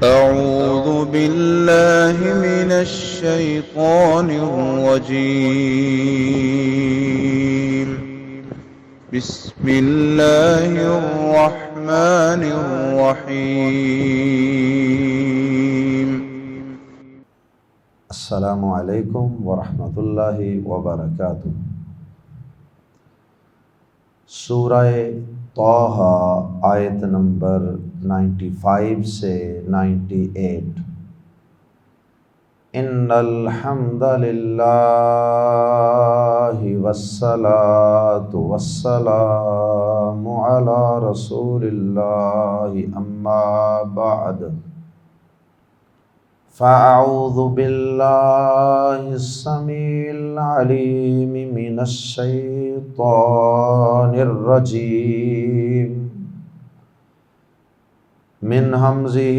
أعوذ بالله من الشيطان الرجيم. بسم الله الرحمن الرحيم. السلام علیکم ورحمۃ اللہ وبرکاتہ۔ سورہ طٰہٰ آیت نمبر 95 سے 98۔ ان الحمد للہ والصلاۃ والسلام علی رسول اللہ اما بعد فاعوذ باللہ السمیع العلیم من الشیطان الرجیم من ہمزہ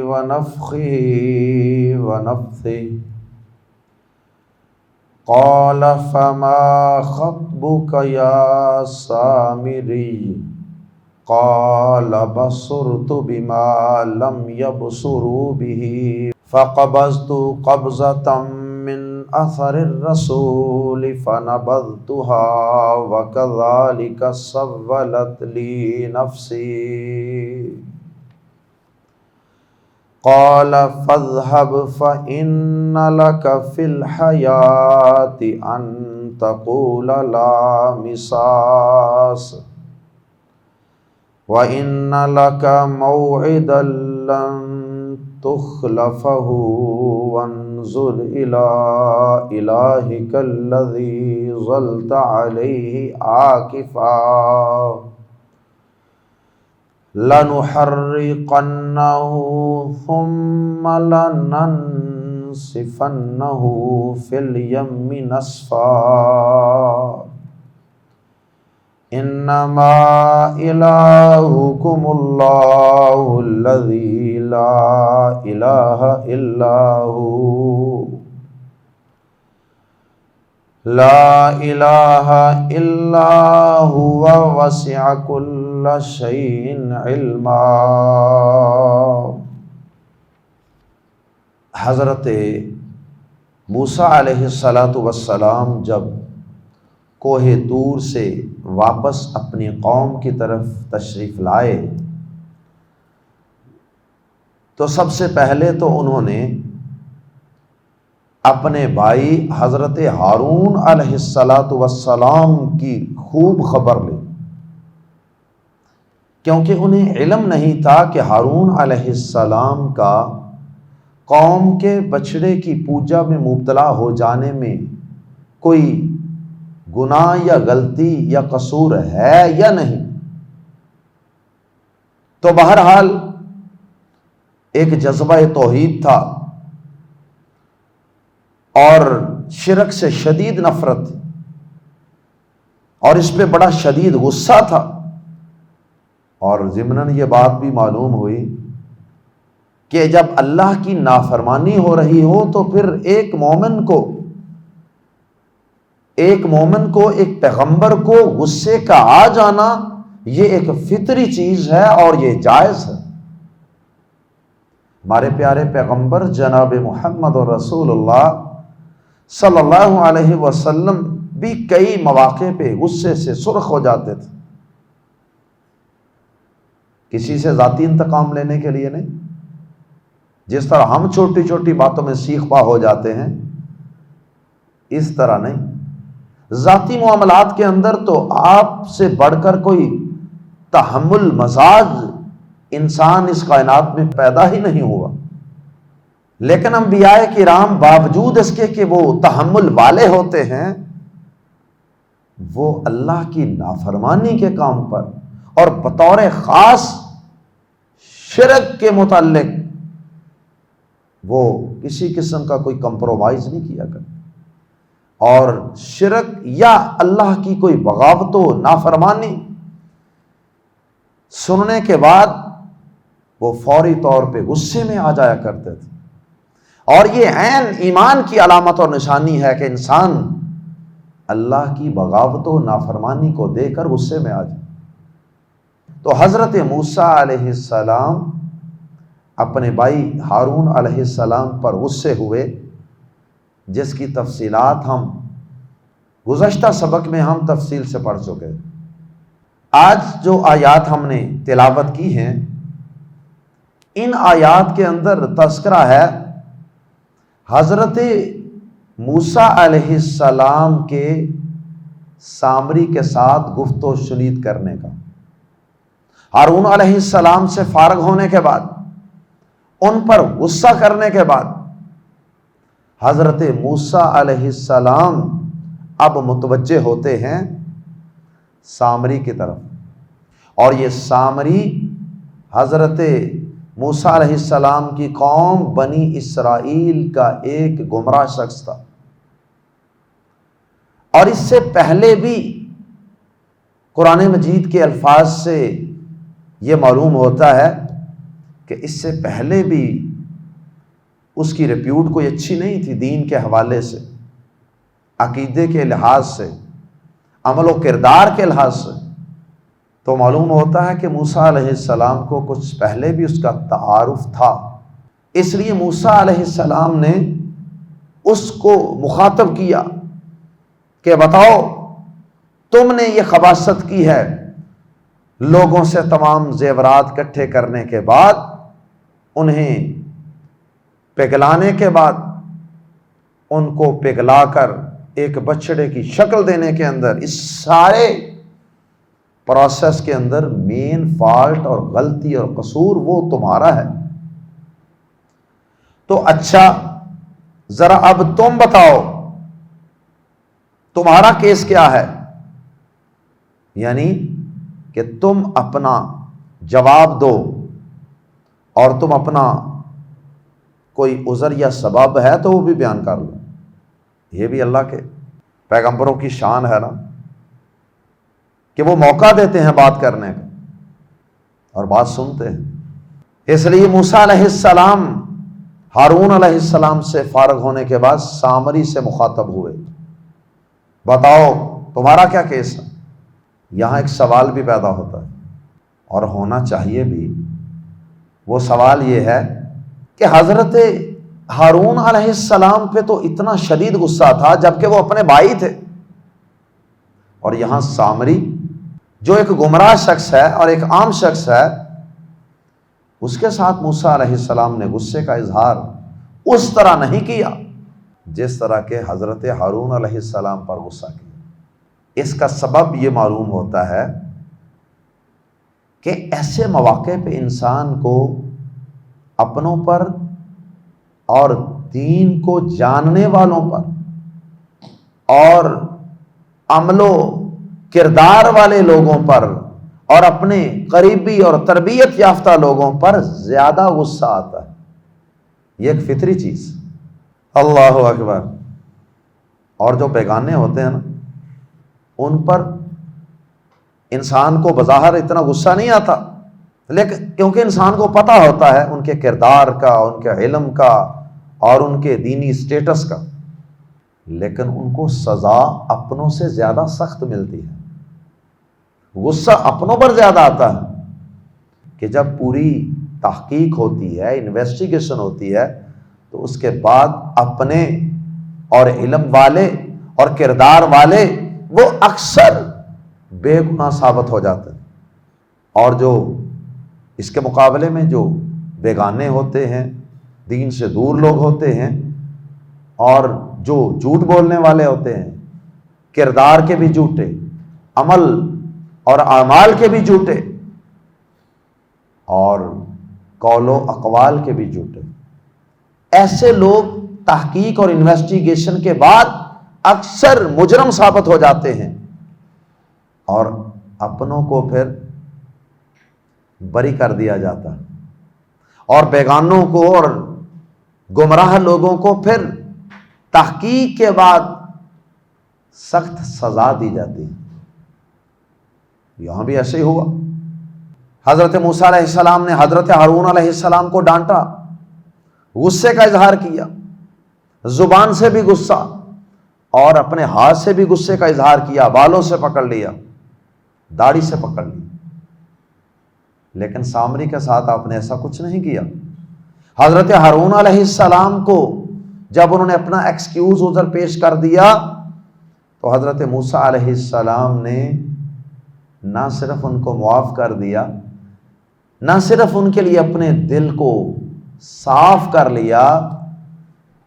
ونفخہ ونفثہ۔ قال فما خطبک یا سامری قال بصرت بما لم يبصروا به فقبضت قبضة من أثر الرسول فنبذتها وكذلك سولت لي نفسي قال فاذهب فإن لك في الحياة أن تقول لا مساس وَإِنَّ لَكَ مَوْعِدًا لَّن تُخْلَفَهُ وَانظُرْ إِلَىٰ إِلَٰهِكَ الَّذِي ظَلْتَ عَلَيْهِ عَاكِفًا لَّنُحَرِّقَنَّهُ ثُمَّ لَنَنسِفَنَّهُ فِي الْيَمِّ نَسْفًا انما الہکم اللہ الذی لا الہ الا هو لا الہ الا هو وسع کل شیء علما۔ حضرت موسیٰ علیہ السلام جب کوہ طور سے واپس اپنی قوم کی طرف تشریف لائے تو سب سے پہلے تو انہوں نے اپنے بھائی حضرت ہارون علیہ السلام کی خوب خبر لی، کیونکہ انہیں علم نہیں تھا کہ ہارون علیہ السلام کا قوم کے بچڑے کی پوجا میں مبتلا ہو جانے میں کوئی گناہ یا غلطی یا قصور ہے یا نہیں۔ تو بہرحال ایک جذبہ توحید تھا اور شرک سے شدید نفرت اور اس پہ بڑا شدید غصہ تھا، اور ضمناً یہ بات بھی معلوم ہوئی کہ جب اللہ کی نافرمانی ہو رہی ہو تو پھر ایک مومن کو ایک پیغمبر کو غصے کا آ جانا یہ ایک فطری چیز ہے اور یہ جائز ہے۔ ہمارے پیارے پیغمبر جناب محمد رسول اللہ صلی اللہ علیہ وسلم بھی کئی مواقع پہ غصے سے سرخ ہو جاتے تھے، کسی سے ذاتی انتقام لینے کے لیے نہیں، جس طرح ہم چھوٹی چھوٹی باتوں میں سیخ پا ہو جاتے ہیں اس طرح نہیں۔ ذاتی معاملات کے اندر تو آپ سے بڑھ کر کوئی تحمل مزاج انسان اس کائنات میں پیدا ہی نہیں ہوا، لیکن انبیاء کرام باوجود اس کے کہ وہ تحمل والے ہوتے ہیں، وہ اللہ کی نافرمانی کے کام پر اور بطور خاص شرک کے متعلق وہ کسی قسم کا کوئی کمپرومائز نہیں کیا کرتے، اور شرک یا اللہ کی کوئی بغاوت و نافرمانی سننے کے بعد وہ فوری طور پہ غصے میں آ جایا کرتے تھے، اور یہ عین ایمان کی علامت اور نشانی ہے کہ انسان اللہ کی بغاوت و نافرمانی کو دیکھ کر غصے میں آ جائے۔ تو حضرت موسیٰ علیہ السلام اپنے بھائی ہارون علیہ السلام پر غصے ہوئے، جس کی تفصیلات ہم گزشتہ سبق میں ہم تفصیل سے پڑھ چکے۔ آج جو آیات ہم نے تلاوت کی ہیں، ان آیات کے اندر تذکرہ ہے حضرت موسیٰ علیہ السلام کے سامری کے ساتھ گفت و شنید کرنے کا۔ ہارون علیہ السلام سے فارغ ہونے کے بعد، ان پر غصہ کرنے کے بعد، حضرت موسیٰ علیہ السلام اب متوجہ ہوتے ہیں سامری کی طرف، اور یہ سامری حضرت موسیٰ علیہ السلام کی قوم بنی اسرائیل کا ایک گمراہ شخص تھا، اور اس سے پہلے بھی قرآن مجید کے الفاظ سے یہ معلوم ہوتا ہے کہ اس سے پہلے بھی اس کی ریپیوٹ کوئی اچھی نہیں تھی، دین کے حوالے سے، عقیدے کے لحاظ سے، عمل و کردار کے لحاظ سے۔ تو معلوم ہوتا ہے کہ موسیٰ علیہ السلام کو کچھ پہلے بھی اس کا تعارف تھا، اس لیے موسیٰ علیہ السلام نے اس کو مخاطب کیا کہ بتاؤ تم نے یہ خباثت کی ہے، لوگوں سے تمام زیورات اکٹھے کرنے کے بعد، انہیں پگھلانے کے بعد، ان کو پگھلا کر ایک بچڑے کی شکل دینے کے اندر، اس سارے پروسیس کے اندر مین فالٹ اور غلطی اور قصور وہ تمہارا ہے۔ تو اچھا ذرا اب تم بتاؤ تمہارا کیس کیا ہے، یعنی کہ تم اپنا جواب دو، اور تم اپنا کوئی عذر یا سبب ہے تو وہ بھی بیان کر لو۔ یہ بھی اللہ کے پیغمبروں کی شان ہے نا، کہ وہ موقع دیتے ہیں بات کرنے کا اور بات سنتے ہیں۔ اس لیے موسیٰ علیہ السلام ہارون علیہ السلام سے فارغ ہونے کے بعد سامری سے مخاطب ہوئے، بتاؤ تمہارا کیا کیس ہے۔ یہاں ایک سوال بھی پیدا ہوتا ہے، اور ہونا چاہیے بھی۔ وہ سوال یہ ہے کہ حضرت ہارون علیہ السلام پہ تو اتنا شدید غصہ تھا جبکہ وہ اپنے بھائی تھے، اور یہاں سامری جو ایک گمراہ شخص ہے اور ایک عام شخص ہے، اس کے ساتھ موسیٰ علیہ السلام نے غصے کا اظہار اس طرح نہیں کیا جس طرح کہ حضرت ہارون علیہ السلام پر غصہ کیا۔ اس کا سبب یہ معلوم ہوتا ہے کہ ایسے مواقع پہ انسان کو اپنوں پر اور دین کو جاننے والوں پر اور عمل و کردار والے لوگوں پر اور اپنے قریبی اور تربیت یافتہ لوگوں پر زیادہ غصہ آتا ہے۔ یہ ایک فطری چیز۔ اللہ اکبر۔ اور جو بیگانے ہوتے ہیں نا، ان پر انسان کو بظاہر اتنا غصہ نہیں آتا، لیکن کیونکہ انسان کو پتہ ہوتا ہے ان کے کردار کا، ان کے علم کا اور ان کے دینی سٹیٹس کا، لیکن ان کو سزا اپنوں سے زیادہ سخت ملتی ہے۔ غصہ اپنوں پر زیادہ آتا ہے کہ جب پوری تحقیق ہوتی ہے، انویسٹیگیشن ہوتی ہے، تو اس کے بعد اپنے اور علم والے اور کردار والے وہ اکثر بے گناہ ثابت ہو جاتے ہیں، اور جو اس کے مقابلے میں جو بیگانے ہوتے ہیں، دین سے دور لوگ ہوتے ہیں، اور جو جھوٹ بولنے والے ہوتے ہیں، کردار کے بھی جھوٹے، عمل اور اعمال کے بھی جھوٹے، اور قول و اقوال کے بھی جھوٹے، ایسے لوگ تحقیق اور انویسٹیگیشن کے بعد اکثر مجرم ثابت ہو جاتے ہیں، اور اپنوں کو پھر بری کر دیا جاتا ہے، اور بیگانوں کو اور گمراہ لوگوں کو پھر تحقیق کے بعد سخت سزا دی جاتی ہے۔ یہاں بھی ایسے ہی ہوا۔ حضرت موسیٰ علیہ السلام نے حضرت ہارون علیہ السلام کو ڈانٹا، غصے کا اظہار کیا، زبان سے بھی غصہ اور اپنے ہاتھ سے بھی غصے کا اظہار کیا، بالوں سے پکڑ لیا، داڑھی سے پکڑ لی، لیکن سامری کے ساتھ آپ نے ایسا کچھ نہیں کیا۔ حضرت ہارون علیہ السلام کو جب انہوں نے اپنا ایکسکیوز عذر پیش کر دیا تو حضرت موسیٰ علیہ السلام نے نہ صرف ان کو معاف کر دیا، نہ صرف ان کے لیے اپنے دل کو صاف کر لیا،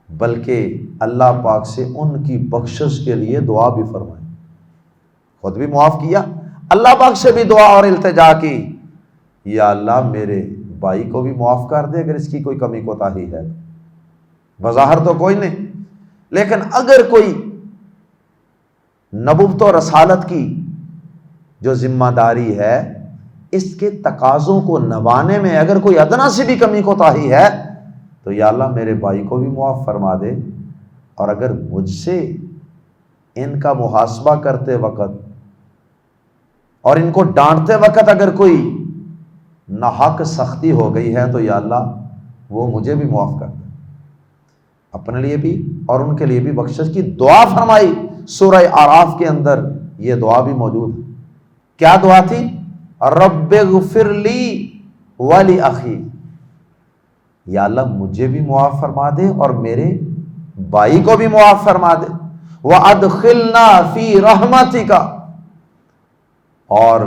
بلکہ اللہ پاک سے ان کی بخشش کے لیے دعا بھی فرمائی، خود بھی معاف کیا، اللہ پاک سے بھی دعا اور التجا کی، یا اللہ میرے بھائی کو بھی معاف کر دے اگر اس کی کوئی کمی کوتاہی ہے۔ بظاہر تو کوئی نہیں، لیکن اگر کوئی نبوت و رسالت کی جو ذمہ داری ہے، اس کے تقاضوں کو نبھانے میں اگر کوئی ادنا سی بھی کمی کوتاہی ہے تو یا اللہ میرے بھائی کو بھی معاف فرما دے، اور اگر مجھ سے ان کا محاسبہ کرتے وقت اور ان کو ڈانٹتے وقت اگر کوئی ناحق سختی ہو گئی ہے تو یا اللہ وہ مجھے بھی معاف کر دے۔ اپنے لیے بھی اور ان کے لیے بھی بخشش کی دعا فرمائی۔ سورہ اعراف کے اندر یہ دعا بھی موجود ہے۔ کیا دعا تھی؟ رب اغفر لی ولی اخی، یا اللہ مجھے بھی معاف فرما دے اور میرے بھائی کو بھی معاف فرما دے، وادخلنا فی رحمتک، اور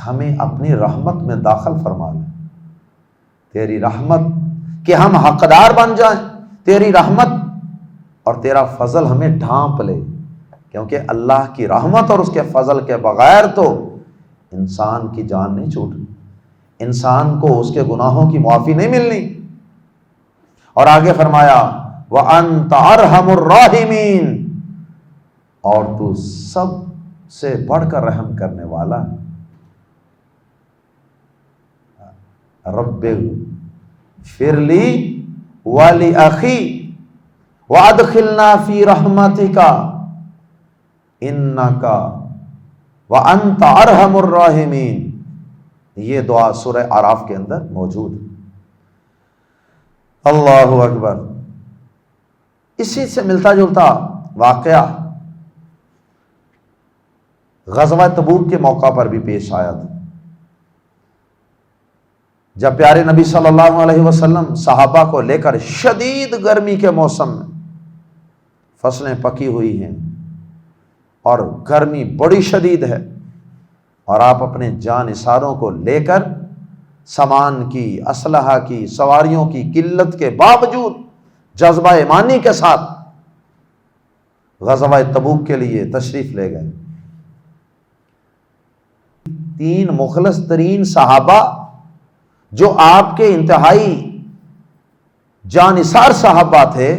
ہمیں اپنی رحمت میں داخل فرما لے، تیری رحمت کہ ہم حقدار بن جائیں، تیری رحمت اور تیرا فضل ہمیں ڈھانپ لے، کیونکہ اللہ کی رحمت اور اس کے فضل کے بغیر تو انسان کی جان نہیں چھوٹنی، انسان کو اس کے گناہوں کی معافی نہیں ملنی۔ اور آگے فرمایا وَأَنْتَ أَرْحَمُ الرَّاحِمِينَ، اور تو سب سے بڑھ کر رحم کرنے والا ہے۔ رب اغفر لی ولی اخی وادخلنا فی رحمتک انک وانت ارحم الراحمین، یہ دعا سورہ اعراف کے اندر موجود ہے۔ اللہ اکبر۔ اسی سے ملتا جلتا واقعہ غزوہ تبوک کے موقع پر بھی پیش آیا تھا، جب پیارے نبی صلی اللہ علیہ وسلم صحابہ کو لے کر شدید گرمی کے موسم میں، فصلیں پکی ہوئی ہیں اور گرمی بڑی شدید ہے، اور آپ اپنے جانثاروں کو لے کر سامان کی، اسلحہ کی، سواریوں کی قلت کے باوجود جذبہ ایمانی کے ساتھ غزوہ تبوک کے لیے تشریف لے گئے۔ 3 مخلص ترین صحابہ جو آپ کے انتہائی جانثار صحابہ تھے،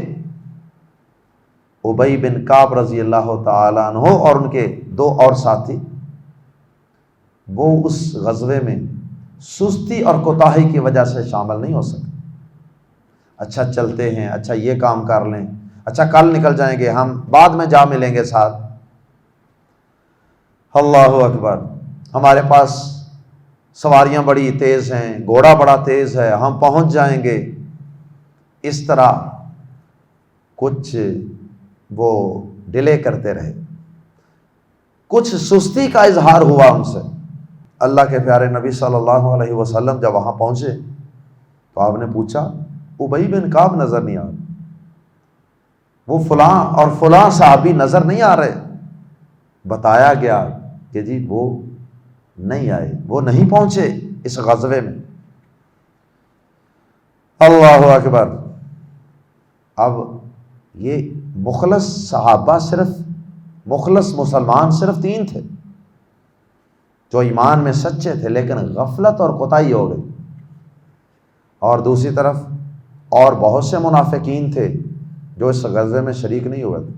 ابی بن کعب رضی اللہ تعالیٰ عنہ اور ان کے 2 اور ساتھی، وہ اس غزوے میں سستی اور کوتاہی کی وجہ سے شامل نہیں ہو سکے۔ اچھا چلتے ہیں، اچھا یہ کام کر لیں، اچھا کل نکل جائیں گے، ہم بعد میں جا ملیں گے ساتھ۔ اللہ اکبر۔ ہمارے پاس سواریاں بڑی تیز ہیں، گھوڑا بڑا تیز ہے، ہم پہنچ جائیں گے، اس طرح کچھ وہ ڈیلے کرتے رہے، کچھ سستی کا اظہار ہوا ان سے۔ اللہ کے پیارے نبی صلی اللہ علیہ وسلم جب وہاں پہنچے تو آپ نے پوچھا ابی بن کعب نظر نہیں آ رہے، وہ فلاں اور فلاں صحابی نظر نہیں آ رہے؟ بتایا گیا کہ جی وہ نہیں آئے، وہ نہیں پہنچے اس غزوے میں۔ اللہ اکبر۔ اب یہ مخلص صحابہ، صرف مخلص مسلمان صرف 3 تھے جو ایمان میں سچے تھے، لیکن غفلت اور کوتاہی ہو گئی، اور دوسری طرف اور بہت سے منافقین تھے جو اس غزوے میں شریک نہیں ہوئے تھے۔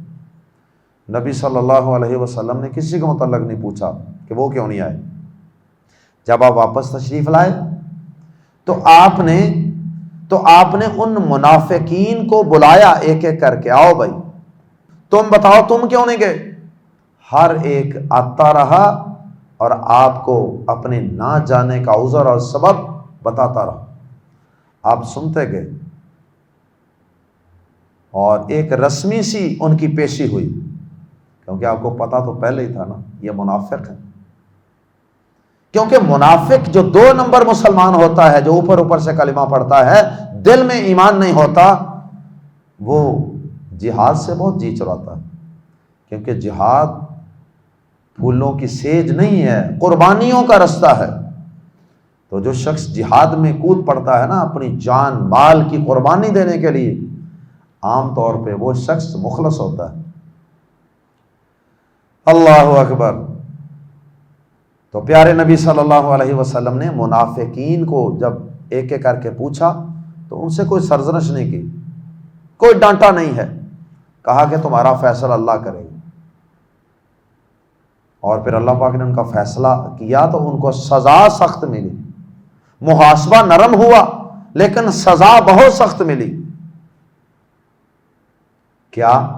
نبی صلی اللہ علیہ وسلم نے کسی کو متعلق نہیں پوچھا کہ وہ کیوں نہیں آئے۔ جب آپ واپس تشریف لائے تو آپ نے ان منافقین کو بلایا ایک ایک کر کے، آؤ بھائی تم بتاؤ تم کیوں نہیں گئے؟ ہر ایک آتا رہا اور آپ کو اپنے نہ جانے کا عذر اور سبب بتاتا رہا، آپ سنتے گئے، اور ایک رسمی سی ان کی پیشی ہوئی، کیونکہ آپ کو پتا تو پہلے ہی تھا نا یہ منافق ہے۔ کیونکہ منافق جو 2 نمبر مسلمان ہوتا ہے، جو اوپر سے کلمہ پڑھتا ہے، دل میں ایمان نہیں ہوتا وہ جہاد سے بہت جی چراتا ہے، کیونکہ جہاد پھولوں کی سیج نہیں ہے، قربانیوں کا رستہ ہے۔ تو جو شخص جہاد میں کود پڑتا ہے نا اپنی جان مال کی قربانی دینے کے لیے، عام طور پہ وہ شخص مخلص ہوتا ہے۔ اللہ اکبر۔ تو پیارے نبی صلی اللہ علیہ وسلم نے منافقین کو جب ایک ایک کر کے پوچھا تو ان سے کوئی سرزنش نہیں کی، کوئی ڈانٹا نہیں ہے، کہا کہ تمہارا فیصلہ اللہ کرے گا۔ اور پھر اللہ پاک نے ان کا فیصلہ کیا تو ان کو سزا سخت ملی، محاسبہ نرم ہوا لیکن سزا بہت سخت ملی۔ کیا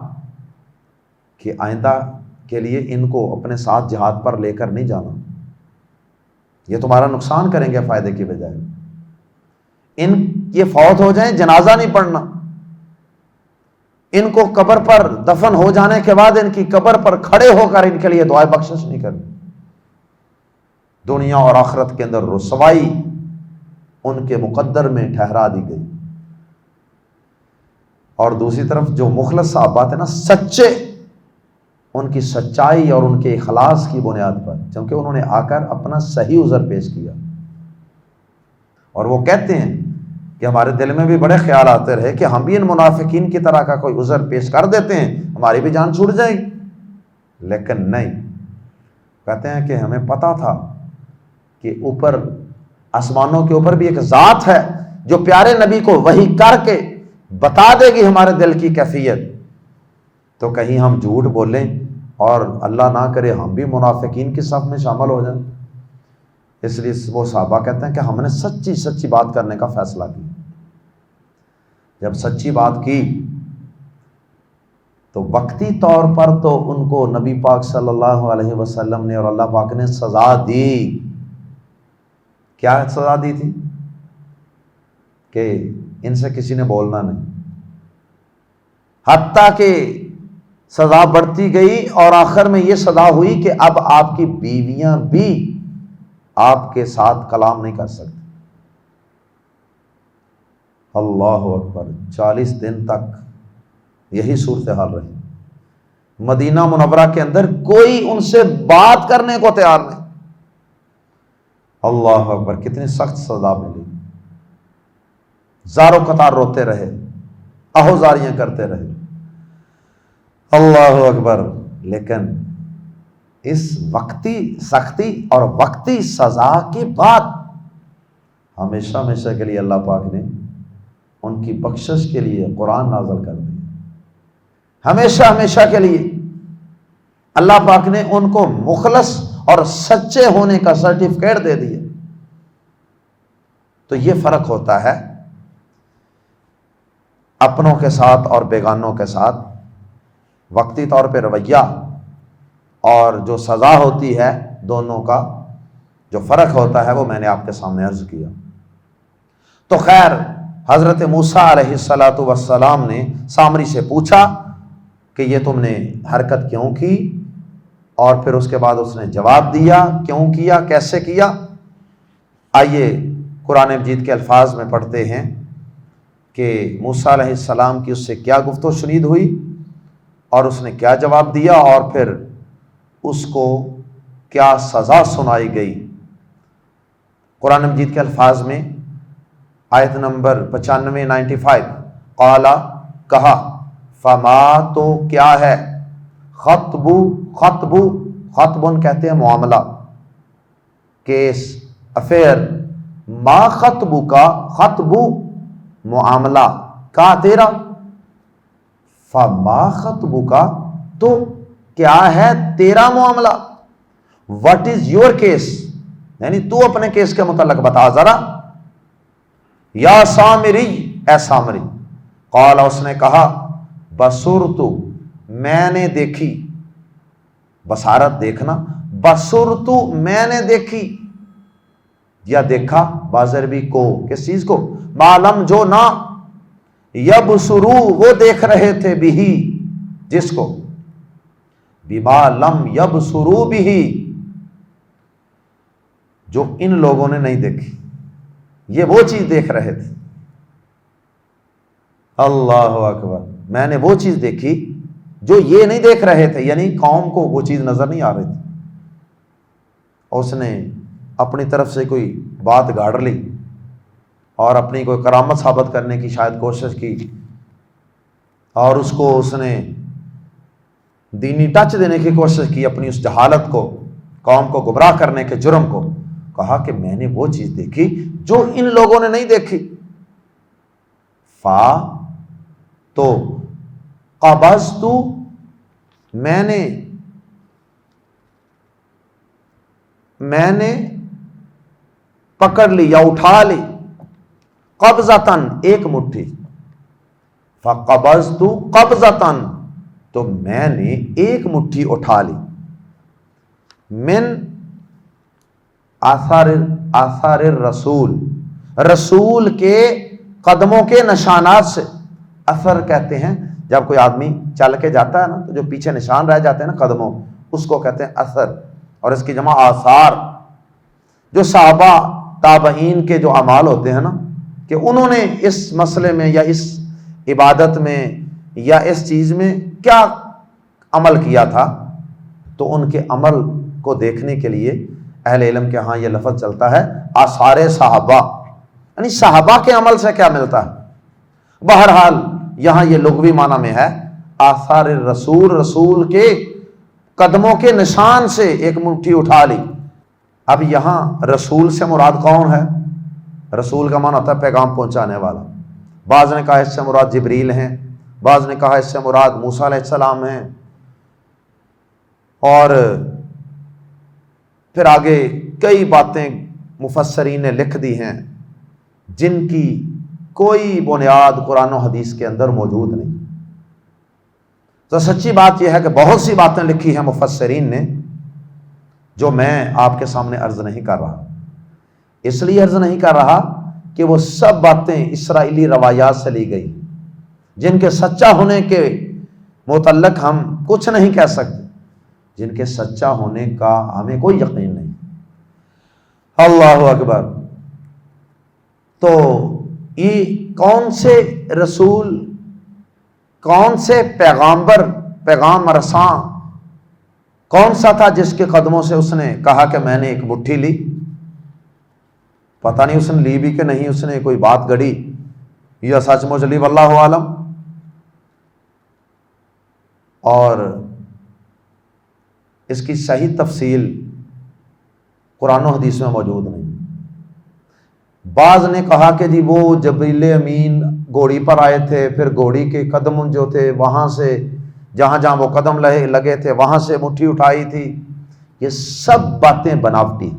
کہ آئندہ کے لیے ان کو اپنے ساتھ جہاد پر لے کر نہیں جانا، یہ تمہارا نقصان کریں گے فائدے کی بجائے۔ یہ فوت ہو جائیں جنازہ نہیں پڑھنا، ان کو قبر پر دفن ہو جانے کے بعد ان کی قبر پر کھڑے ہو کر ان کے لیے دعائے بخشش نہیں کرنی۔ دنیا اور آخرت کے اندر رسوائی ان کے مقدر میں ٹھہرا دی گئی۔ اور دوسری طرف جو مخلص صحابہ تھے نا، سچے، ان کی سچائی اور ان کے اخلاص کی بنیاد پر، کیونکہ انہوں نے آ کر اپنا صحیح عذر پیش کیا، اور وہ کہتے ہیں کہ ہمارے دل میں بھی بڑے خیال آتے رہے کہ ہم بھی ان منافقین کی طرح کا کوئی عذر پیش کر دیتے ہیں ہماری بھی جان چھوٹ جائے گی، لیکن نہیں، کہتے ہیں کہ ہمیں پتا تھا کہ اوپر آسمانوں کے اوپر بھی ایک ذات ہے جو پیارے نبی کو وحی کر کے بتا دے گی ہمارے دل کی کیفیت، تو کہیں ہم جھوٹ بولیں اور اللہ نہ کرے ہم بھی منافقین کی صف میں شامل ہو جائیں۔ اس لیے وہ صحابہ کہتے ہیں کہ ہم نے سچی سچی بات کرنے کا فیصلہ کیا۔ جب سچی بات کی تو وقتی طور پر تو ان کو نبی پاک صلی اللہ علیہ وسلم نے اور اللہ پاک نے سزا دی۔ کیا سزا دی تھی؟ کہ ان سے کسی نے بولنا نہیں، حتیٰ کہ سزا بڑھتی گئی اور آخر میں یہ سزا ہوئی کہ اب آپ کی بیویاں بھی آپ کے ساتھ کلام نہیں کر سکتی۔ اللہ اکبر۔ 40 دن تک یہی صورتحال رہی۔ مدینہ منورہ کے اندر کوئی ان سے بات کرنے کو تیار نہیں۔ اللہ اکبر، کتنی سخت سزا ملی۔ زار و قطار روتے رہے، آہوزاریاں کرتے رہے۔ اللہ اکبر۔ لیکن اس وقتی سختی اور وقتی سزا کے بعد ہمیشہ ہمیشہ کے لیے اللہ پاک نے ان کی بخشش کے لیے قرآن نازل کر دیا۔ ہمیشہ ہمیشہ کے لیے اللہ پاک نے ان کو مخلص اور سچے ہونے کا سرٹیفکیٹ دے دیا۔ تو یہ فرق ہوتا ہے اپنوں کے ساتھ اور بیگانوں کے ساتھ، وقتی طور پہ رویہ اور جو سزا ہوتی ہے، دونوں کا جو فرق ہوتا ہے وہ میں نے آپ کے سامنے عرض کیا۔ تو خیر، حضرت موسیٰ علیہ السلام نے سامری سے پوچھا کہ یہ تم نے حرکت کیوں کی، اور پھر اس کے بعد اس نے جواب دیا کیوں کیا، کیسے کیا۔ آئیے قرآن مجید کے الفاظ میں پڑھتے ہیں کہ موسیٰ علیہ السلام کی اس سے کیا گفت و شنید ہوئی اور اس نے کیا جواب دیا، اور پھر اس کو کیا سزا سنائی گئی۔ قرآن مجید کے الفاظ میں آیت نمبر 95 قالا، کہا، فما تو کیا ہے، خطبن کہتے ہیں معاملہ، کیس، افیئر، ما خطبو کا، خطبو معاملہ کا تیرا، فما خطبو کا تو کیا ہے تیرا معاملہ، واٹ از یور کیس، یعنی تو اپنے کیس کے متعلق بتا ذرا۔ یا سامری، اے سامری، قال، اس نے کہا، بصرتو، میں نے دیکھی، بصارت دیکھنا، بصرتو میں نے دیکھی یا دیکھا، بازربی کو، کس چیز کو، معلوم جو نہ، یبصرو وہ دیکھ رہے تھے، بھی جس کو، بما لم یبصرو بھی جو ان لوگوں نے نہیں دیکھی، یہ وہ چیز دیکھ رہے تھے۔ اللہ اکبر، میں نے وہ چیز دیکھی جو یہ نہیں دیکھ رہے تھے، یعنی قوم کو وہ چیز نظر نہیں آ رہی تھی، اس نے اپنی طرف سے کوئی بات گاڑ لی اور اپنی کوئی کرامت ثابت کرنے کی شاید کوشش کی، اور اس کو اس نے دینی ٹچ دینے کی کوشش کی، اپنی اس جہالت کو، قوم کو گمراہ کرنے کے جرم کو، کہا کہ میں نے وہ چیز دیکھی جو ان لوگوں نے نہیں دیکھی۔ فا تو قبضت، میں نے پکڑ لی یا اٹھا لی، قبضتاً ایک مٹھی، فقبضت قبضتاً تو میں نے ایک مٹھی اٹھا لی، من آثار الرسول، رسول کے قدموں کے نشانات سے۔ اثر کہتے ہیں جب کوئی آدمی چل کے جاتا ہے نا تو جو پیچھے نشان رہ جاتے ہیں نا قدموں، اس کو کہتے ہیں اثر، اور اس کی جمع آثار۔ جو صحابہ تابعین کے جو اعمال ہوتے ہیں نا، کہ انہوں نے اس مسئلے میں یا اس عبادت میں یا اس چیز میں کیا عمل کیا تھا، تو ان کے عمل کو دیکھنے کے لیے اہل علم کے ہاں یہ لفظ چلتا ہے آثار صحابہ، یعنی صحابہ کے عمل سے کیا ملتا ہے۔ بہرحال یہاں یہ لغوی معنی میں ہے آثار الرسول، رسول کے قدموں کے نشان سے ایک مٹھی اٹھا لی۔ اب یہاں رسول سے مراد کون ہے؟ رسول کا معنی ہوتا ہے پیغام پہنچانے والا۔ بعض نے کہا اس سے مراد جبریل ہیں، بعض نے کہا اس سے مراد موسیٰ علیہ السلام ہیں، اور پھر آگے کئی باتیں مفسرین نے لکھ دی ہیں جن کی کوئی بنیاد قرآن و حدیث کے اندر موجود نہیں۔ تو سچی بات یہ ہے کہ بہت سی باتیں لکھی ہیں مفسرین نے جو میں آپ کے سامنے عرض نہیں کر رہا، اس لیے عرض نہیں کر رہا کہ وہ سب باتیں اسرائیلی روایات سے لی گئی جن کے سچا ہونے کے متعلق ہم کچھ نہیں کہہ سکتے، جن کے سچا ہونے کا ہمیں کوئی یقین نہیں۔ اللہ اکبر۔ تو یہ کون سے رسول، کون سے پیغامبر، پیغام رساں کون سا تھا جس کے قدموں سے اس نے کہا کہ میں نے ایک مٹھی لی؟ پتہ نہیں اس نے لی بھی کہ نہیں، اس نے کوئی بات گڑی یا سچ مچ لی، واللہ عالم۔ اور اس کی صحیح تفصیل قرآن و حدیث میں موجود نہیں۔ بعض نے کہا کہ جی وہ جبریل امین گھوڑی پر آئے تھے، پھر گھوڑی کے قدم جو تھے وہاں سے جہاں جہاں وہ قدم لگے تھے وہاں سے مٹھی اٹھائی تھی۔ یہ سب باتیں بناوٹی۔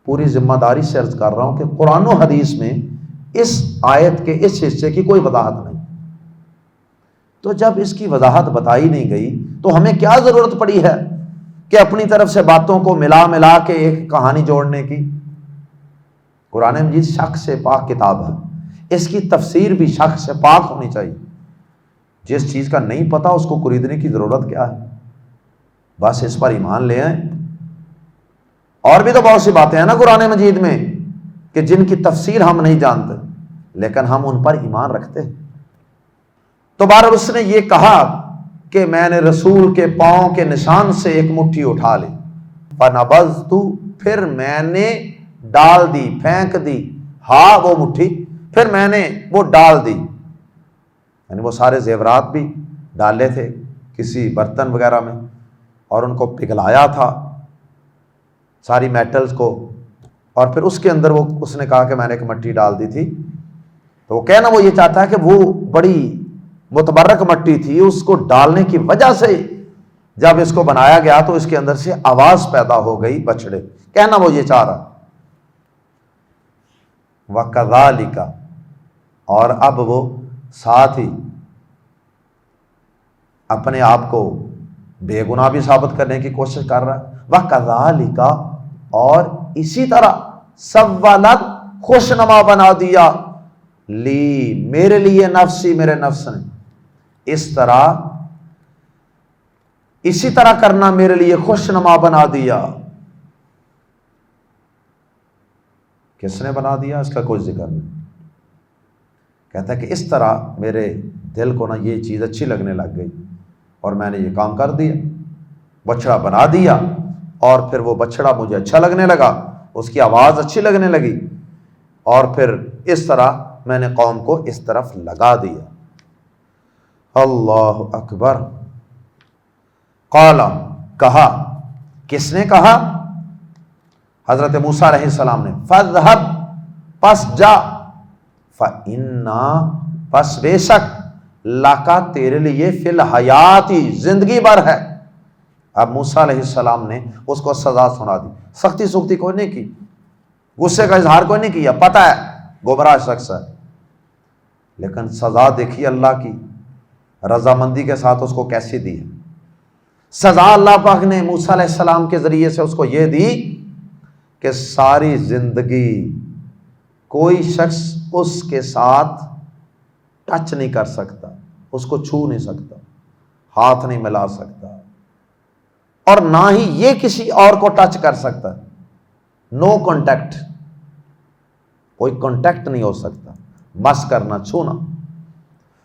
پوری ذمہ داری سے عرض کر رہا ہوں کہ قرآن و حدیث میں اس آیت کے اس حصے کی کوئی وضاحت نہیں۔ تو جب اس کی وضاحت بتائی نہیں گئی تو ہمیں کیا ضرورت پڑی ہے کہ اپنی طرف سے باتوں کو ملا کے ایک کہانی جوڑنے کی؟ قرآن مجید شک سے پاک کتاب ہے، اس کی تفسیر بھی شک سے پاک ہونی چاہیے۔ جس چیز کا نہیں پتا اس کو خریدنے کی ضرورت کیا ہے؟ بس اس پر ایمان لے آئیں۔ اور بھی تو بہت سی باتیں ہیں نا قرآن مجید میں کہ جن کی تفسیر ہم نہیں جانتے لیکن ہم ان پر ایمان رکھتے ہیں۔ تو بہرحال اس نے یہ کہا کہ میں نے رسول کے پاؤں کے نشان سے ایک مٹھی اٹھا لی، فنبذت، پھر میں نے ڈال دی، پھینک دی، ہاں وہ مٹھی، پھر میں نے وہ ڈال دی، یعنی وہ سارے زیورات بھی ڈالے تھے کسی برتن وغیرہ میں اور ان کو پگھلایا تھا ساری میٹلز کو، اور پھر اس کے اندر وہ اس نے کہا کہ میں نے ایک مٹی ڈال دی تھی۔ تو وہ کہنا وہ یہ چاہتا ہے کہ وہ بڑی متبرک مٹی تھی، اس کو ڈالنے کی وجہ سے جب اس کو بنایا گیا تو اس کے اندر سے آواز پیدا ہو گئی بچڑے، کہنا وہ یہ چاہ رہا۔ وَكَذَلِكَ، اور اب وہ ساتھ ہی اپنے آپ کو بے گناہ بھی ثابت کرنے کی کوشش کر رہا ہے۔ وَكَذَلِكَ، اور اسی طرح سَوَّلَتْ، خوشنما بنا دیا، لی، میرے لیے نفسی، میرے نفس نے، اسی طرح کرنا میرے لیے خوشنما بنا دیا۔ کس نے بنا دیا اس کا کوئی ذکر نہیں۔ کہتا ہے کہ اس طرح میرے دل کو نا یہ چیز اچھی لگنے لگ گئی اور میں نے یہ کام کر دیا، بچڑا بنا دیا، اور پھر وہ بچڑا مجھے اچھا لگنے لگا، اس کی آواز اچھی لگنے لگی، اور پھر اس طرح میں نے قوم کو اس طرف لگا دیا۔ اللہ اکبر۔ قال، کہا، کس نے کہا؟ حضرت موسیٰ علیہ السلام نے۔ فَاذْهَبْ، پس جا، فَإِنَّا، پس بے شک، لَكَ، تیرے لیے، فی الحیاتی، زندگی بھر ہے۔ اب موسیٰ علیہ السلام نے اس کو سزا سنا دی، سختی سختی کوئی نہیں کی، غصے کا اظہار کوئی نہیں کیا، پتہ ہے گمراہ شخص ہے، لیکن سزا دیکھی اللہ کی رضامندی کے ساتھ اس کو کیسی دی ہے۔ سزا اللہ پاک نے موسیٰ علیہ السلام کے ذریعے سے اس کو یہ دی کہ ساری زندگی کوئی شخص اس کے ساتھ ٹچ نہیں کر سکتا، اس کو چھو نہیں سکتا، ہاتھ نہیں ملا سکتا، اور نہ ہی یہ کسی اور کو ٹچ کر سکتا۔ نو کانٹیکٹ، کوئی کانٹیکٹ نہیں ہو سکتا، مس کرنا، چھونا۔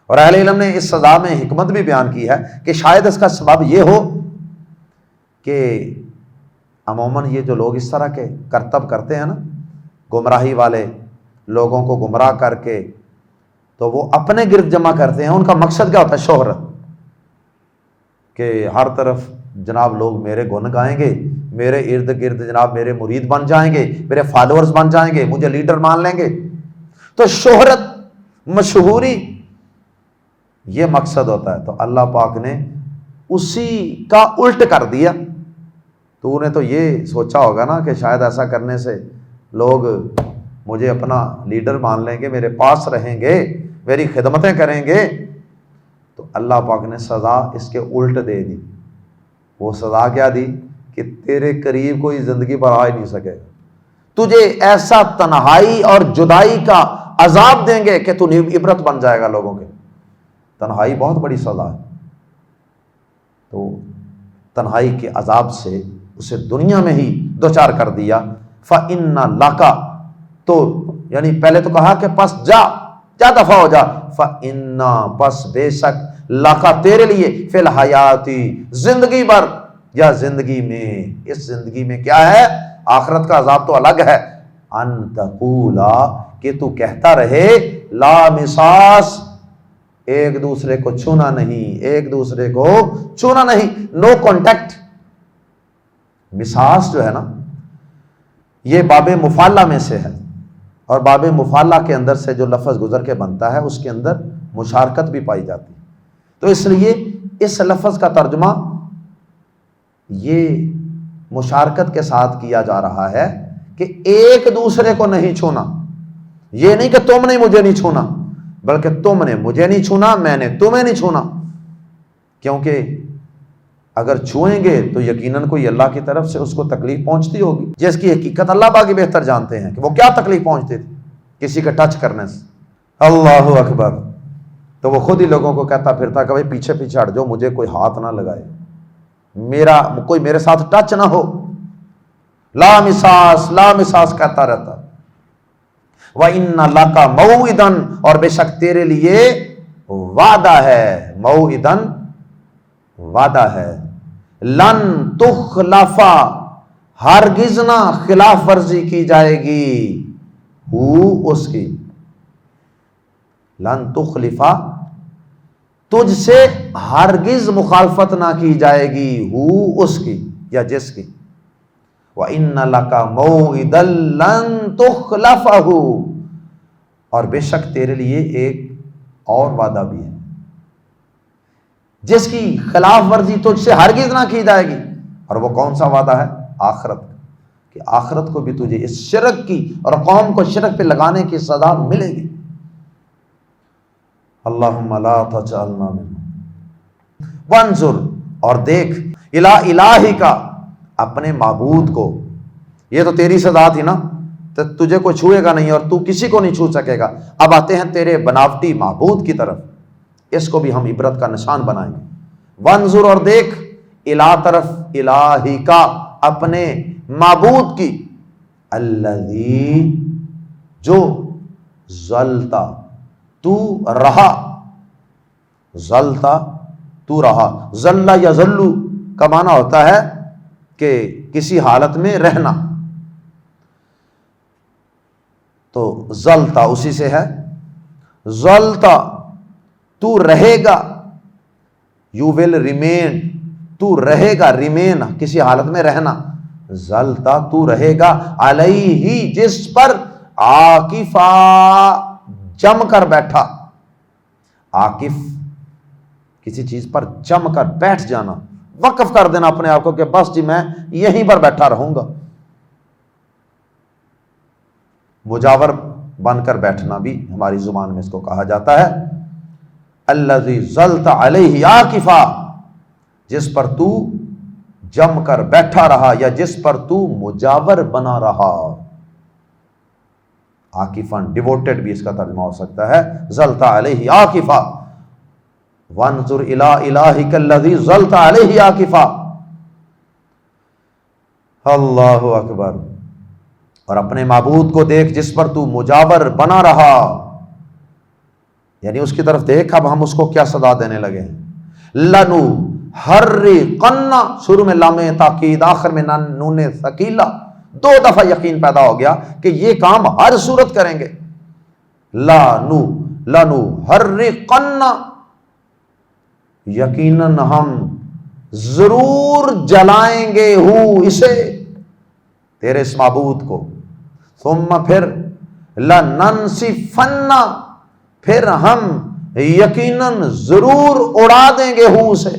اور اہل علم نے اس سزا میں حکمت بھی بیان کی ہے کہ شاید اس کا سبب یہ ہو کہ عموماً یہ جو لوگ اس طرح کے کرتب کرتے ہیں نا، گمراہی والے لوگوں کو گمراہ کر کے، تو وہ اپنے گرد جمع کرتے ہیں۔ ان کا مقصد کیا ہوتا ہے؟ شہرت، کہ ہر طرف جناب لوگ میرے گن گائیں گے، میرے ارد گرد جناب میرے مرید بن جائیں گے، میرے فالوورز بن جائیں گے، مجھے لیڈر مان لیں گے۔ تو شہرت، مشہوری، یہ مقصد ہوتا ہے۔ تو اللہ پاک نے اسی کا الٹ کر دیا۔ تو نے تو یہ سوچا ہوگا نا کہ شاید ایسا کرنے سے لوگ مجھے اپنا لیڈر مان لیں گے، میرے پاس رہیں گے، میری خدمتیں کریں گے۔ تو اللہ پاک نے سزا اس کے الٹ دے دی۔ وہ سزا کیا دی کہ تیرے قریب کوئی زندگی پر آ ہی نہیں سکے گا، تجھے ایسا تنہائی اور جدائی کا عذاب دیں گے کہ تو عبرت بن جائے گا لوگوں کے۔ تنہائی بہت بڑی سزا ہے۔ تو تنہائی کے عذاب سے اسے دنیا میں ہی دوچار کر دیا۔ فَإِنَّ لَكَ، تو یعنی پہلے تو کہا کہ پس جا دفع ہو جا، فَإِنَّ، پس بے شک، لَكَ، تیرے لیے، فی الحیاتی، زندگی بھر، یا زندگی میں، اس زندگی میں کیا ہے؟ آخرت کا عذاب تو الگ ہے۔ ان تقولا، کہ تو کہتا رہے، لا مساس، ایک دوسرے کو چھونا نہیں، ایک دوسرے کو چھونا نہیں، نو کانٹیکٹ۔ مساس جو ہے نا، یہ باب مفالہ میں سے ہے، اور باب مفالہ کے اندر سے جو لفظ گزر کے بنتا ہے اس کے اندر مشارکت بھی پائی جاتی ہے۔ تو اس لیے اس لفظ کا ترجمہ یہ مشارکت کے ساتھ کیا جا رہا ہے کہ ایک دوسرے کو نہیں چھونا۔ یہ نہیں کہ تم نے مجھے نہیں چھونا، بلکہ تم نے مجھے نہیں چھونا، میں نے تمہیں نہیں چھونا۔ کیونکہ اگر چھوئیں گے تو یقیناً کوئی اللہ کی طرف سے اس کو تکلیف پہنچتی ہوگی، جس کی حقیقت اللہ باقی بہتر جانتے ہیں کہ وہ کیا تکلیف پہنچتی تھی کسی کا ٹچ کرنے سے۔ اللہ اکبر۔ تو وہ خود ہی لوگوں کو کہتا پھرتا کہ بھائی پیچھے پیچھے ہٹ جاؤ، مجھے کوئی ہاتھ نہ لگائے، کوئی میرے ساتھ ٹچ نہ ہو، لا مساس، لا مساس کہتا رہتا۔ وَإِنَّ لَكَ مَوْعِدًا، اور بے شک تیرے لیے وعدہ ہے، موعدن، وعدہ ہے، لن تخلف، ہرگز نہ خلاف ورزی کی جائے گی، اس کی، لن تخلف، تجھ سے ہرگز مخالفت نہ کی جائے گی، اس کی یا جس کی۔ وَإِنَّ لَكَ مَوْعِدًا لَن تُخْلَفَهُ، اور بے شک تیرے لیے ایک اور وعدہ بھی ہے جس کی خلاف ورزی تجھ سے ہرگز نہ کی جائے گی۔ اور وہ کون سا وعدہ ہے؟ آخرت، کہ آخرت کو بھی تجھے اس شرک کی اور قوم کو شرک پہ لگانے کی سزا ملے گی۔ اللہم لا تجعلنا منہم۔ وانظر، اور دیکھ، الی الہک، اپنے معبود کو۔ یہ تو تیری سزا تھی نا، تو تجھے کوئی چھوئے گا نہیں اور تو کسی کو نہیں چھو سکے گا۔ اب آتے ہیں تیرے بناوٹی معبود کی طرف، اس کو بھی ہم عبرت کا نشان بنائیں گے۔ وانظر، اور دیکھ، الی طرف، الہک، اپنے معبود کی، الذی، جو، ظلتا، تو رہا، زلتا تو رہا، زلہ یا زلو کا معنی ہوتا ہے کہ کسی حالت میں رہنا، تو زلتا اسی سے ہے، زلتا تو رہے گا، یو ول ریمین، تو رہے گا، ریمین کسی حالت میں رہنا، زلتا تو رہے گا، علیہ جس پر، عاکفا جم کر بیٹھا، عاکف کسی چیز پر جم کر بیٹھ جانا، وقف کر دینا اپنے آپ کو کہ بس جی میں یہیں پر بیٹھا رہوں گا، مجاور بن کر بیٹھنا بھی ہماری زبان میں اس کو کہا جاتا ہے، الذی ظلت علیہ عاکفا، جس پر تو جم کر بیٹھا رہا یا جس پر تو مجاور بنا رہا، عاکفاً ڈیووٹڈ بھی اس کا ترجمہ ہو سکتا ہے، ظلت علیہ عاکفا، وانظر الی الہک الذی ظلت علیہ عاکفا، اللہ اکبر، اور اپنے معبود کو دیکھ جس پر تو مجاور بنا رہا، یعنی اس کی طرف دیکھ، اب ہم اس کو کیا صدا دینے لگے ہیں، لنو حرقن، شروع میں لام تاکید، آخر میں نون ثقیلہ، دو دفعہ یقین پیدا ہو گیا کہ یہ کام ہر صورت کریں گے، لنو حرقن، یقیناً ہم ضرور جلائیں گے اسے، تیرے اس معبود کو، ثم پھر لننسفن، پھر ہم یقیناً ضرور اڑا دیں گے اسے،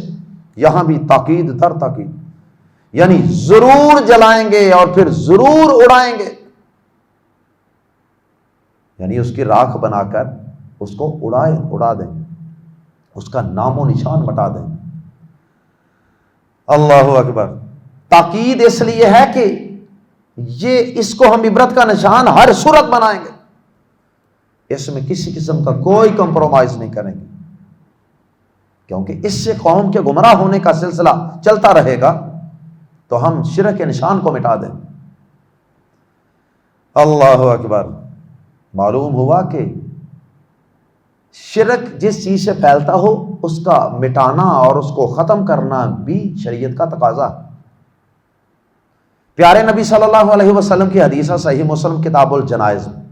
یہاں بھی تاکید در تاکید، یعنی ضرور جلائیں گے اور پھر ضرور اڑائیں گے، یعنی اس کی راکھ بنا کر اس کو اڑا دیں گے، اس کا نام و نشان مٹا دیں گے، اللہ اکبر، تاکید اس لیے ہے کہ یہ اس کو ہم عبرت کا نشان ہر صورت بنائیں گے، اس میں کسی قسم کا کوئی کمپرومائز نہیں کریں گے، کیونکہ اس سے قوم کے گمراہ ہونے کا سلسلہ چلتا رہے گا تو ہم شرک کے نشان کو مٹا دیں۔ اللہ اکبر، معلوم ہوا کہ شرک جس چیز سے پھیلتا ہو اس کا مٹانا اور اس کو ختم کرنا بھی شریعت کا تقاضا ہے۔ پیارے نبی صلی اللہ علیہ وسلم کی حدیث ہے صحیح مسلم کتاب الجنائز میں،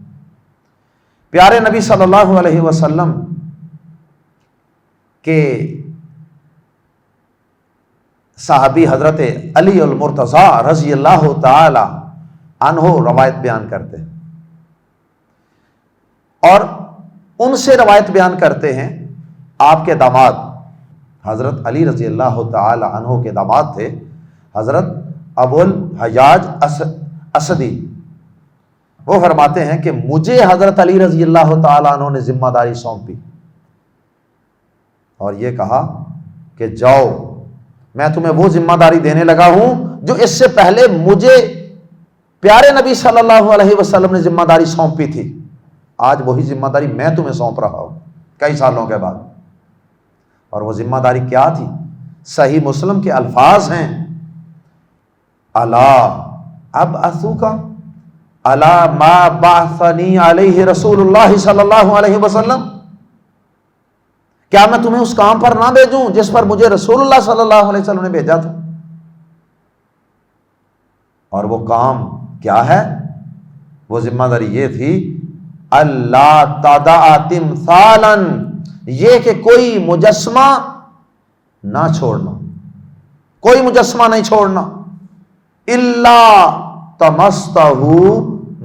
پیارے نبی صلی اللہ علیہ وسلم کے صحابی حضرت علی المرتضی رضی اللہ تعالی عنہ روایت بیان کرتے ہیں، اور ان سے روایت بیان کرتے ہیں آپ کے داماد حضرت علی رضی اللہ تعالی عنہ کے داماد تھے حضرت ابو الحجاج اسدی، وہ فرماتے ہیں کہ مجھے حضرت علی رضی اللہ تعالی عنہ نے ذمہ داری سونپی اور یہ کہا کہ جاؤ میں تمہیں وہ ذمہ داری دینے لگا ہوں جو اس سے پہلے مجھے پیارے نبی صلی اللہ علیہ وسلم نے ذمہ داری سونپی تھی، آج وہی ذمہ داری میں تمہیں سونپ رہا ہوں کئی سالوں کے بعد۔ اور وہ ذمہ داری کیا تھی؟ صحیح مسلم کے الفاظ ہیں، الا ابعثک الا ما بعثنی علیہ رسول اللہ صلی اللہ علیہ وسلم، کیا میں تمہیں اس کام پر نہ بھیجوں جس پر مجھے رسول اللہ صلی اللہ علیہ وسلم نے بھیجا تھا؟ اور وہ کام کیا ہے؟ وہ ذمہ داری یہ تھی، اللہ تدع تمثالا، یہ کہ کوئی مجسمہ نہ چھوڑنا، کوئی مجسمہ نہیں چھوڑنا، الا طمستہ،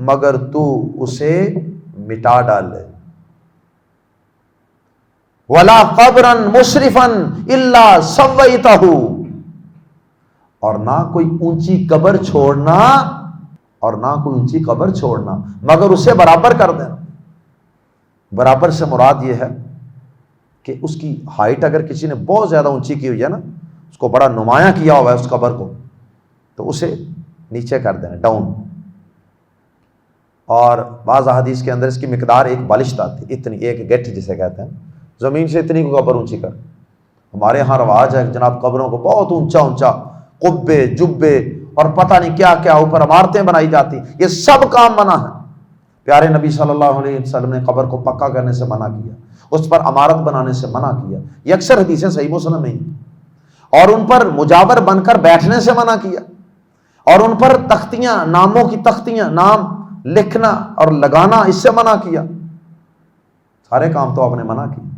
مگر تو اسے مٹا ڈالے، ولا قبرا مشرفا الا سویتہ، اور نہ کوئی اونچی قبر چھوڑنا، اور نہ کوئی اونچی قبر چھوڑنا مگر اسے برابر کر دینا۔ برابر سے مراد یہ ہے کہ اس کی ہائٹ اگر کسی نے بہت زیادہ اونچی کی ہوئی ہے نا، اس کو بڑا نمایاں کیا ہوا ہے اس قبر کو، تو اسے نیچے کر دینا، ڈاؤن۔ اور بعض احادیث کے اندر اس کی مقدار ایک بالشت آتی، اتنی، ایک گٹھ جسے کہتے ہیں، زمین سے اتنی کو قبر اونچی کر۔ ہمارے ہاں رواج ہے جناب قبروں کو بہت اونچا اونچا، قبے جبے اور پتہ نہیں کیا کیا اوپر عمارتیں بنائی جاتی، یہ سب کام منع ہے۔ پیارے نبی صلی اللہ علیہ وسلم نے قبر کو پکا کرنے سے منع کیا، اس پر عمارت بنانے سے منع کیا، یہ اکثر حدیثیں صحیح مسلم میں ہیں، اور ان پر مجاور بن کر بیٹھنے سے منع کیا، اور ان پر تختیاں، ناموں کی تختیاں، نام لکھنا اور لگانا، اس سے منع کیا۔ سارے کام تو آپ نے منع کیے۔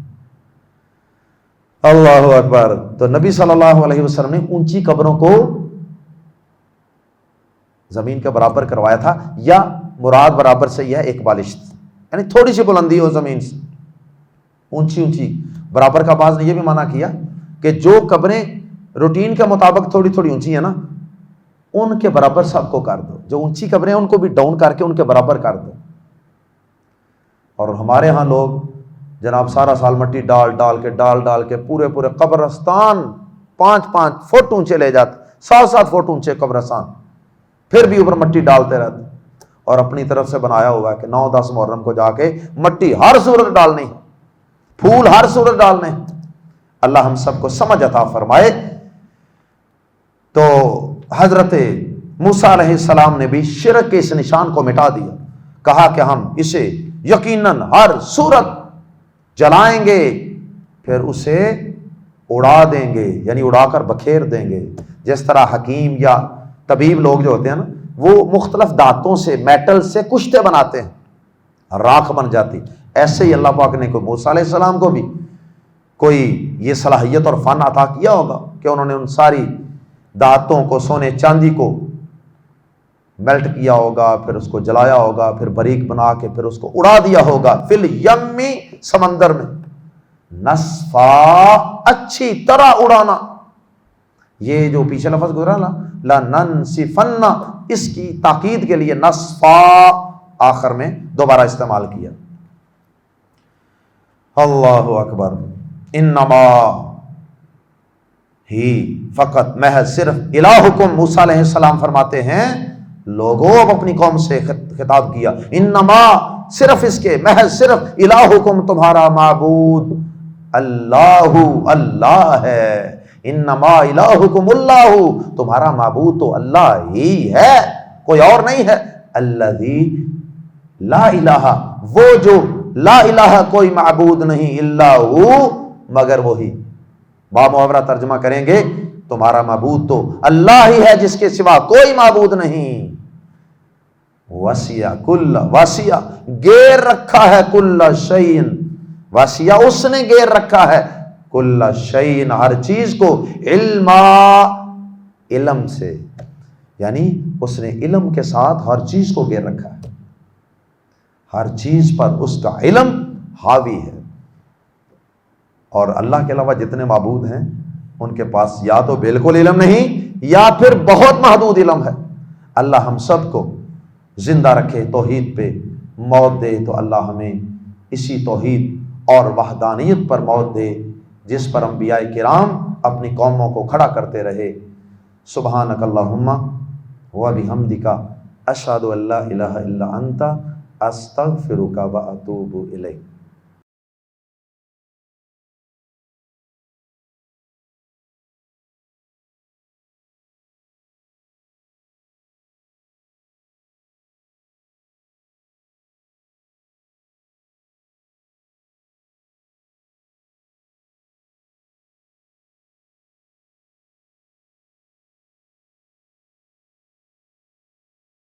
اللہ اکبر۔ تو نبی صلی اللہ علیہ وسلم نے اونچی قبروں کو زمین کے برابر کروایا تھا، یا مراد برابر سے یہ ہے ایک بالشت، یعنی تھوڑی سی بلندی ہو زمین سے، اونچی اونچی برابر کا۔ بعض نے یہ بھی منع کیا کہ جو قبریں روٹین کے مطابق تھوڑی تھوڑی اونچی ہیں نا، ان کے برابر سب کو کر دو، جو اونچی قبریں ہیں ان کو بھی ڈاؤن کر کے ان کے برابر کر دو۔ اور ہمارے ہاں لوگ جناب سارا سال مٹی ڈال کے پورے قبرستان 5-5 فٹ اونچے لے جاتے، 7-7 فٹ اونچے قبرستان، پھر بھی اوپر مٹی ڈالتے رہتے، اور اپنی طرف سے بنایا ہوا ہے کہ 9-10 محرم کو جا کے مٹی ہر صورت ڈالنی، پھول ہر صورت ڈالنے۔ اللہ ہم سب کو سمجھ عطا فرمائے۔ تو حضرت موسیٰ علیہ السلام نے بھی شرک کے اس نشان کو مٹا دیا، کہا کہ ہم اسے یقیناً ہر صورت جلائیں گے، پھر اسے اڑا دیں گے، یعنی اڑا کر بکھیر دیں گے۔ جس طرح حکیم یا طبیب لوگ جو ہوتے ہیں نا، وہ مختلف دھاتوں سے، میٹل سے کشتے بناتے ہیں، راکھ بن جاتی، ایسے ہی اللہ پاک نے موسیٰ علیہ السلام کو بھی کوئی یہ صلاحیت اور فن عطا کیا ہوگا کہ انہوں نے ان ساری دھاتوں کو، سونے چاندی کو میلٹ کیا ہوگا، پھر اس کو جلایا ہوگا، پھر باریک بنا کے پھر اس کو اڑا دیا ہوگا، فی الیمی، سمندر میں، نصفا، اچھی طرح اڑانا۔ یہ جو پیچھے لفظ گزرا نا، لننسفن، اس کی تاکید کے لیے نصفا آخر میں دوبارہ استعمال کیا۔ اللہ اکبر۔ انما ہی، فقط، محض، صرف، الہکم، موسیٰ علیہ السلام فرماتے ہیں لوگوں، اب اپنی قوم سے خطاب کیا، انما، صرف اس کے، محض صرف، الہکم، تمہارا معبود اللہ، اللہ ہے، انما الہکم اللہ، تمہارا معبود تو اللہ ہی ہے، کوئی اور نہیں ہے، الذی لا الہ، وہ جو لا الہ، کوئی معبود نہیں، الا ہو، مگر وہی۔ با محاورہ ترجمہ کریں گے، تمہارا معبود تو اللہ ہی ہے، جس کے سوا کوئی معبود نہیں۔ وسیع کل، وسیع، گیر رکھا ہے، کل شیء، وسیع، اس نے گیر رکھا ہے، کل شیء، ہر چیز کو، علما، علم سے، یعنی اس نے علم کے ساتھ ہر چیز کو گیر رکھا ہے، ہر چیز پر اس کا علم حاوی ہے۔ اور اللہ کے علاوہ جتنے معبود ہیں ان کے پاس یا تو بالکل علم نہیں، یا پھر بہت محدود علم ہے۔ اللہ ہم سب کو زندہ رکھے، توحید پہ موت دے تو اللہ ہمیں اسی توحید اور وحدانیت پر موت دے جس پر انبیاء کرام اپنی قوموں کو کھڑا کرتے رہے۔ سبحانک اللہم و بحمدک، اشہد ان لا الہ الا انت، استغفرک و اتوب الیک۔